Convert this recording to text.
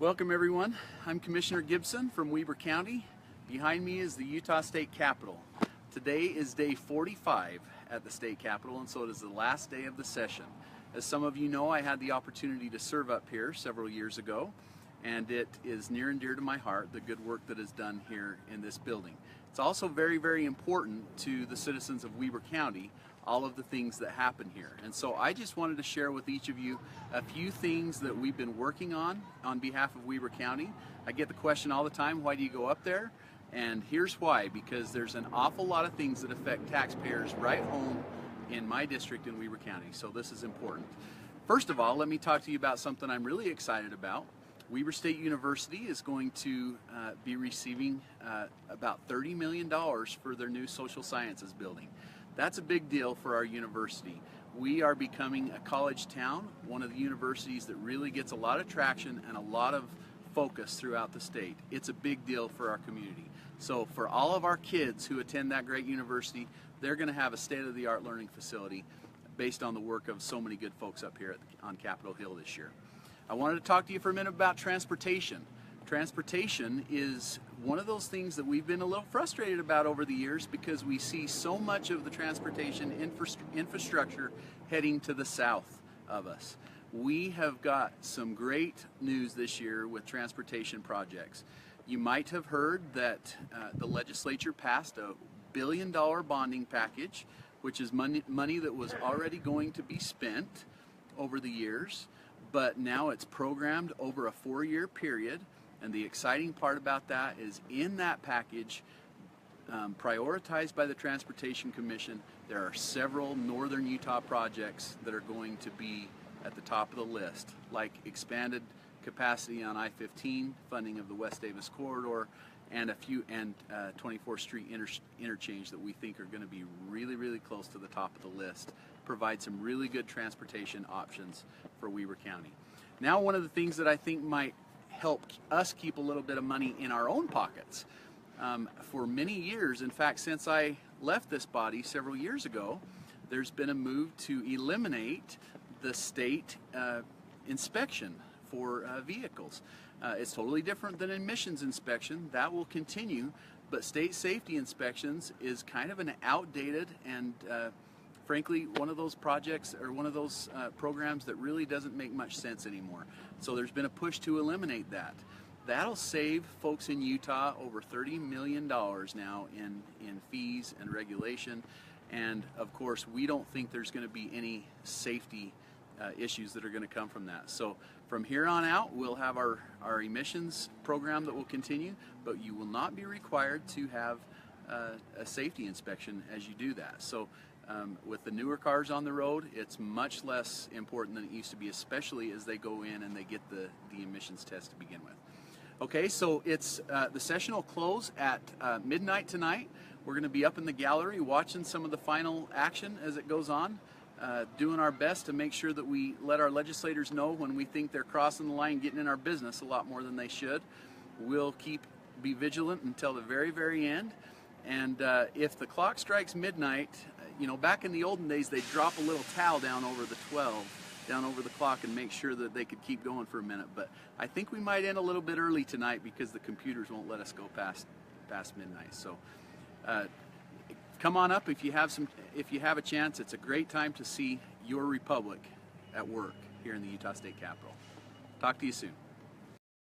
Welcome everyone. I'm Commissioner Gibson from Weber County. Behind me is the Utah State Capitol. Today is day 45 at the State Capitol, and so it is the last day of the session. As some of you know, I had the opportunity to serve up here several years ago, and it is near and dear to my heart, the good work that is done here in this building. It's also very, very important to the citizens of Weber County, all of the things that happen here. And so I just wanted to share with each of you a few things that we've been working on behalf of Weber County. I get the question all the time, why do you go up there? And here's why: because there's an awful lot of things that affect taxpayers right home in my district in Weber County, so this is important. First of all, let me talk to you about something I'm really excited about. Weber State University is going to be receiving about $30 million for their new social sciences building. That's a big deal for our university. We are becoming a college town, one of the universities that really gets a lot of traction and a lot of focus throughout the state. It's a big deal for our community. So for all of our kids who attend that great university, they're going to have a state-of-the-art learning facility based on the work of so many good folks up here on Capitol Hill this year. I wanted to talk to you for a minute about transportation. Transportation is one of those things that we've been a little frustrated about over the years because we see so much of the transportation infrastructure heading to the south of us. We have got some great news this year with transportation projects. You might have heard that the legislature passed a $1 billion bonding package, which is money that was already going to be spent over the years, but now it's programmed over a 4-year period. And the exciting part about that is in that package, prioritized by the Transportation Commission, there are several northern Utah projects that are going to be at the top of the list, like expanded capacity on I-15, funding of the West Davis Corridor, and 24th Street interchange that we think are going to be really, really close to the top of the list, provide some really good transportation options for Weber County. Now, one of the things that I think might help us keep a little bit of money in our own pockets. For many years, in fact, since I left this body several years ago, there's been a move to eliminate the state inspection for vehicles. It's totally different than emissions inspection. That will continue, but state safety inspections is kind of an outdated and frankly, one of those projects or one of those programs that really doesn't make much sense anymore. So there's been a push to eliminate that. That'll save folks in Utah over $30 million now in fees and regulation. And of course, we don't think there's going to be any safety issues that are going to come from that. So from here on out, we'll have our emissions program that will continue, but you will not be required to have a safety inspection as you do that. So with the newer cars on the road, it's much less important than it used to be, especially as they go in and they get the emissions test to begin with. Okay, so it's the session will close at midnight tonight. We're going to be up in the gallery watching some of the final action as it goes on, doing our best to make sure that we let our legislators know when we think they're crossing the line, getting in our business a lot more than they should. We'll be vigilant until the very, very end. And if the clock strikes midnight, you know, back in the olden days, they'd drop a little towel down over the 12, down over the clock, and make sure that they could keep going for a minute. But I think we might end a little bit early tonight because the computers won't let us go past midnight. So come on up if you have a chance. It's a great time to see your republic at work here in the Utah State Capitol. Talk to you soon.